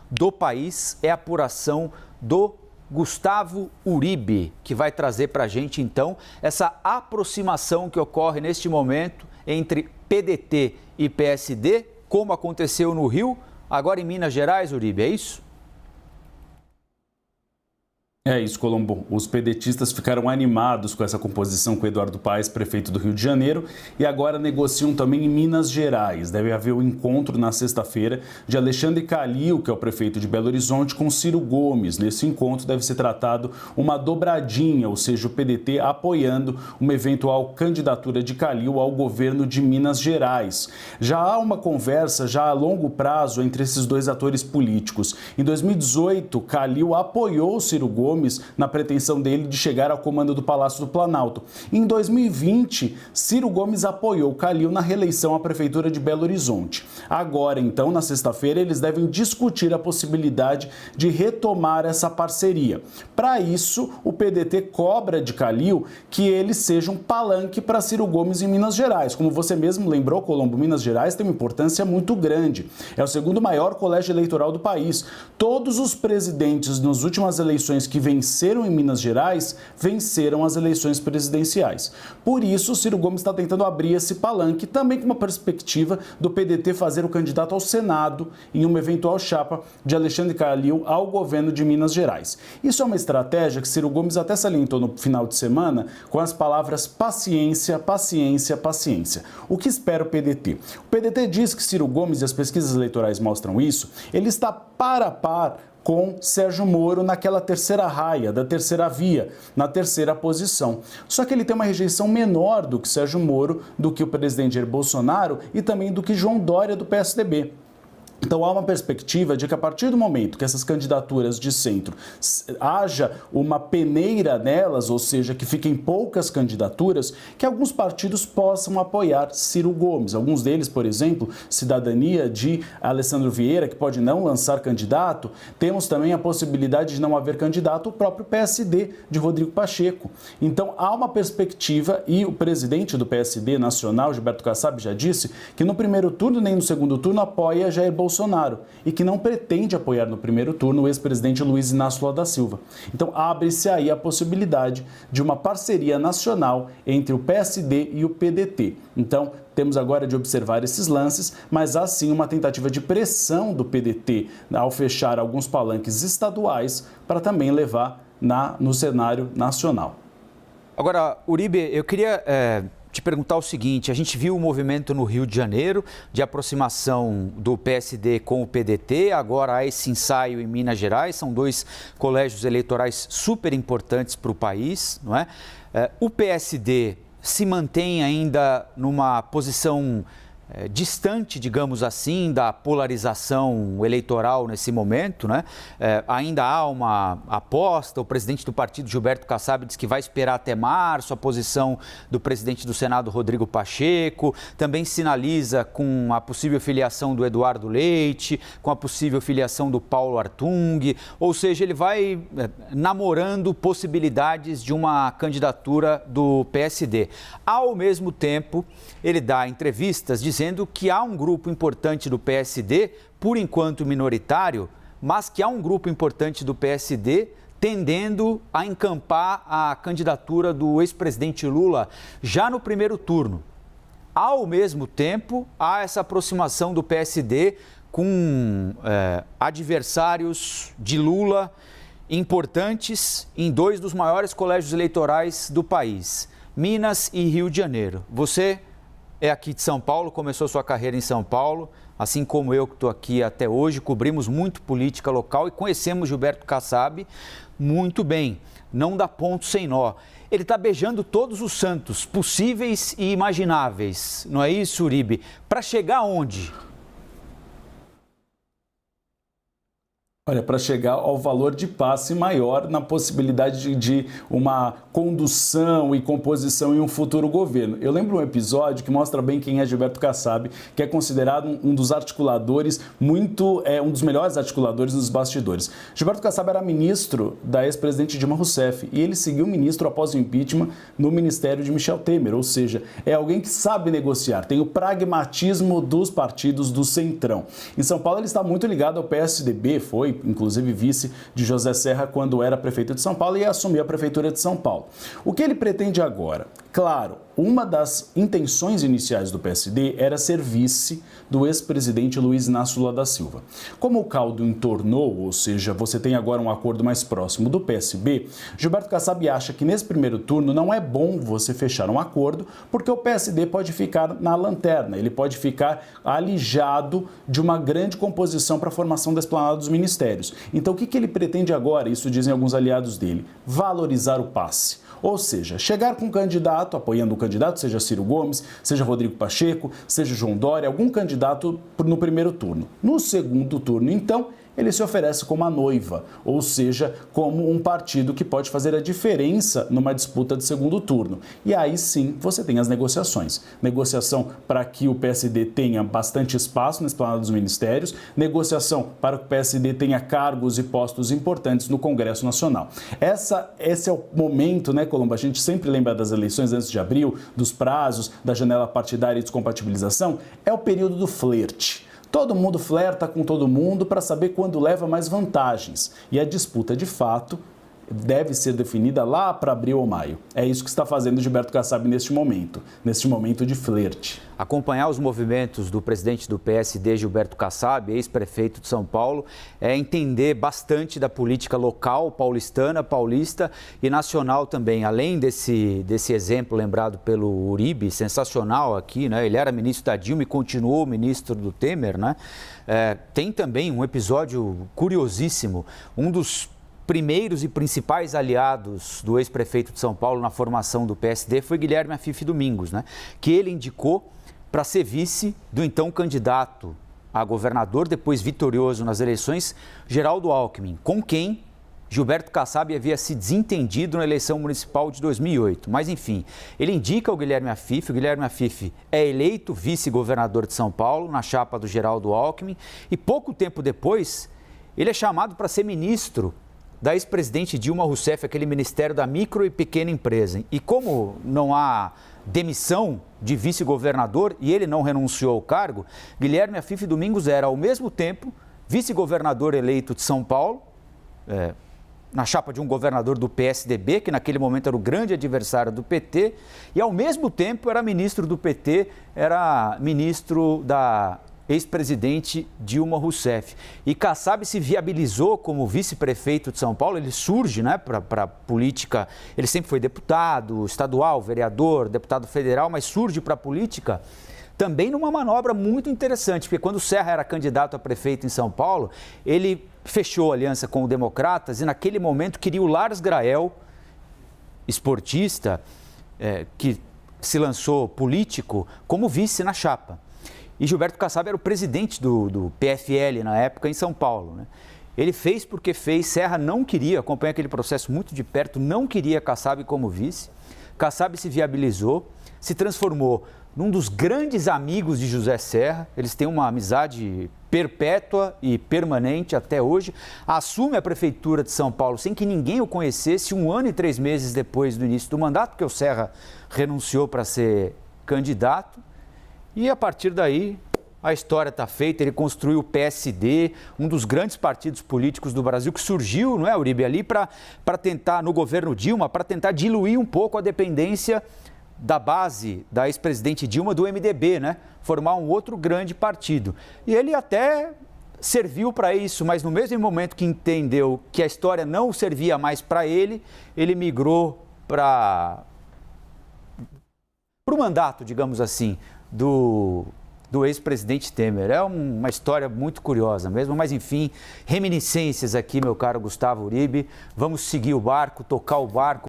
do país é a apuração do Gustavo Uribe, que vai trazer para a gente, então, essa aproximação que ocorre neste momento entre PDT e PSD, como aconteceu no Rio, agora em Minas Gerais, Uribe, é isso? É isso, Colombo. Os pedetistas ficaram animados com essa composição com Eduardo Paes, prefeito do Rio de Janeiro, e agora negociam também em Minas Gerais. Deve haver um encontro na sexta-feira de Alexandre Calil, que é o prefeito de Belo Horizonte, com Ciro Gomes. Nesse encontro deve ser tratado uma dobradinha, ou seja, o PDT apoiando uma eventual candidatura de Calil ao governo de Minas Gerais. Já há uma conversa já a longo prazo entre esses dois atores políticos. Em 2018, Calil apoiou Ciro Gomes na pretensão dele de chegar ao comando do Palácio do Planalto. Em 2020, Ciro Gomes apoiou Calil na reeleição à Prefeitura de Belo Horizonte. Agora, então, na sexta-feira, eles devem discutir a possibilidade de retomar essa parceria. Para isso, o PDT cobra de Calil que ele seja um palanque para Ciro Gomes em Minas Gerais. Como você mesmo lembrou, Colombo, Minas Gerais tem uma importância muito grande. É o segundo maior colégio eleitoral do país. Todos os presidentes nas últimas eleições que venceram em Minas Gerais, venceram as eleições presidenciais. Por isso, Ciro Gomes está tentando abrir esse palanque, também com uma perspectiva do PDT fazer o candidato ao Senado em uma eventual chapa de Alexandre Calil ao governo de Minas Gerais. Isso é uma estratégia que Ciro Gomes até salientou no final de semana com as palavras paciência, paciência, paciência. O que espera o PDT? O PDT diz que Ciro Gomes, e as pesquisas eleitorais mostram isso, ele está par a par com Sérgio Moro naquela terceira raia, da terceira via, na terceira posição. Só que ele tem uma rejeição menor do que Sérgio Moro, do que o presidente Jair Bolsonaro e também do que João Dória do PSDB. Então há uma perspectiva de que a partir do momento que essas candidaturas de centro haja uma peneira nelas, ou seja, que fiquem poucas candidaturas, que alguns partidos possam apoiar Ciro Gomes. Alguns deles, por exemplo, Cidadania de Alessandro Vieira, que pode não lançar candidato. Temos também a possibilidade de não haver candidato, o próprio PSD de Rodrigo Pacheco. Então há uma perspectiva e o presidente do PSD nacional, Gilberto Kassab, já disse que no primeiro turno nem no segundo turno apoia Jair Bolsonaro e que não pretende apoiar no primeiro turno o ex-presidente Luiz Inácio Lula da Silva. Então abre-se aí a possibilidade de uma parceria nacional entre o PSD e o PDT. Então temos agora de observar esses lances, mas há sim uma tentativa de pressão do PDT ao fechar alguns palanques estaduais para também levar no cenário nacional. Agora, Uribe, eu queria te perguntar o seguinte: a gente viu o movimento no Rio de Janeiro de aproximação do PSD com o PDT, agora há esse ensaio em Minas Gerais, são dois colégios eleitorais super importantes para o país, não é? O PSD se mantém ainda numa posição distante, digamos assim, da polarização eleitoral nesse momento, né? Ainda há uma aposta, o presidente do partido, Gilberto Kassab, diz que vai esperar até março, a posição do presidente do Senado, Rodrigo Pacheco, também sinaliza com a possível filiação do Eduardo Leite, com a possível filiação do Paulo Artung, ou seja, ele vai namorando possibilidades de uma candidatura do PSD. Ao mesmo tempo, ele dá entrevistas dizendo que há um grupo importante do PSD, por enquanto minoritário, mas que há um grupo importante do PSD tendendo a encampar a candidatura do ex-presidente Lula já no primeiro turno. Ao mesmo tempo, há essa aproximação do PSD com adversários de Lula importantes em dois dos maiores colégios eleitorais do país, Minas e Rio de Janeiro. Você é aqui de São Paulo, começou sua carreira em São Paulo, assim como eu que estou aqui até hoje, cobrimos muito política local e conhecemos Gilberto Kassab muito bem, não dá ponto sem nó. Ele está beijando todos os santos possíveis e imagináveis, não é isso, Uribe? Para chegar aonde? Olha, para chegar ao valor de passe maior na possibilidade de uma condução e composição em um futuro governo. Eu lembro um episódio que mostra bem quem é Gilberto Kassab, que é considerado um dos articuladores, um dos melhores articuladores dos bastidores. Gilberto Kassab era ministro da ex-presidente Dilma Rousseff e ele seguiu ministro após o impeachment no ministério de Michel Temer, ou seja, é alguém que sabe negociar, tem o pragmatismo dos partidos do Centrão. Em São Paulo ele está muito ligado ao PSDB, foi inclusive vice de José Serra quando era prefeito de São Paulo e assumiu a prefeitura de São Paulo. O que ele pretende agora? Claro, uma das intenções iniciais do PSD era ser vice do ex-presidente Luiz Inácio Lula da Silva. Como o caldo entornou, ou seja, você tem agora um acordo mais próximo do PSB, Gilberto Kassab acha que nesse primeiro turno não é bom você fechar um acordo, porque o PSD pode ficar na lanterna, ele pode ficar alijado de uma grande composição para a formação da esplanada dos ministérios. Então o que ele pretende agora? Isso dizem alguns aliados dele, valorizar o passe. Ou seja, chegar com um candidato, apoiando o candidato, seja Ciro Gomes, seja Rodrigo Pacheco, seja João Dória, algum candidato no primeiro turno. No segundo turno, então, ele se oferece como a noiva, ou seja, como um partido que pode fazer a diferença numa disputa de segundo turno. E aí sim você tem as negociações. Negociação para que o PSD tenha bastante espaço na esplanada dos ministérios, negociação para que o PSD tenha cargos e postos importantes no Congresso Nacional. Esse é o momento, né, Colombo? A gente sempre lembra das eleições antes de abril, dos prazos, da janela partidária e descompatibilização. É o período do flerte. Todo mundo flerta com todo mundo para saber quando leva mais vantagens. E a disputa, de fato, deve ser definida lá para abril ou maio. É isso que está fazendo Gilberto Kassab neste momento de flerte. Acompanhar os movimentos do presidente do PSD, Gilberto Kassab, ex-prefeito de São Paulo, é entender bastante da política local, paulistana, paulista e nacional também. Além desse exemplo lembrado pelo Uribe, sensacional aqui, né? Ele era ministro da Dilma e continuou ministro do Temer, né? Tem também um episódio curiosíssimo, um dos primeiros e principais aliados do ex-prefeito de São Paulo na formação do PSD foi Guilherme Afife Domingos, né? Que ele indicou para ser vice do então candidato a governador, depois vitorioso nas eleições, Geraldo Alckmin, com quem Gilberto Kassab havia se desentendido na eleição municipal de 2008. Mas, enfim, ele indica o Guilherme Afife é eleito vice-governador de São Paulo na chapa do Geraldo Alckmin e pouco tempo depois ele é chamado para ser ministro da ex-presidente Dilma Rousseff, aquele Ministério da Micro e Pequena Empresa. E como não há demissão de vice-governador e ele não renunciou ao cargo, Guilherme Afife Domingos era, ao mesmo tempo, vice-governador eleito de São Paulo, na chapa de um governador do PSDB, que naquele momento era o grande adversário do PT, e ao mesmo tempo era ministro do PT, era ministro da ex-presidente Dilma Rousseff. E Kassab se viabilizou como vice-prefeito de São Paulo, ele surge, né, para a política, ele sempre foi deputado estadual, vereador, deputado federal, mas surge para a política também numa manobra muito interessante, porque quando o Serra era candidato a prefeito em São Paulo, ele fechou aliança com o Democratas e naquele momento queria o Lars Grael, esportista, que se lançou político, como vice na chapa. E Gilberto Kassab era o presidente do PFL na época em São Paulo, né? Ele fez porque fez, Serra não queria, acompanha aquele processo muito de perto, não queria Kassab como vice. Kassab se viabilizou, se transformou num dos grandes amigos de José Serra, eles têm uma amizade perpétua e permanente até hoje, assume a prefeitura de São Paulo sem que ninguém o conhecesse, 1 ano e 3 meses depois do início do mandato, porque o Serra renunciou para ser candidato. E a partir daí, a história está feita, ele construiu o PSD, um dos grandes partidos políticos do Brasil, que surgiu, não é, Uribe, ali para tentar, no governo Dilma, para tentar diluir um pouco a dependência da base da ex-presidente Dilma do MDB, né? Formar um outro grande partido. E ele até serviu para isso, mas no mesmo momento que entendeu que a história não servia mais para ele, ele migrou para o mandato, digamos assim, do ex-presidente Temer. É uma história muito curiosa mesmo, mas enfim, reminiscências aqui, meu caro Gustavo Uribe. Vamos seguir o barco, tocar o barco.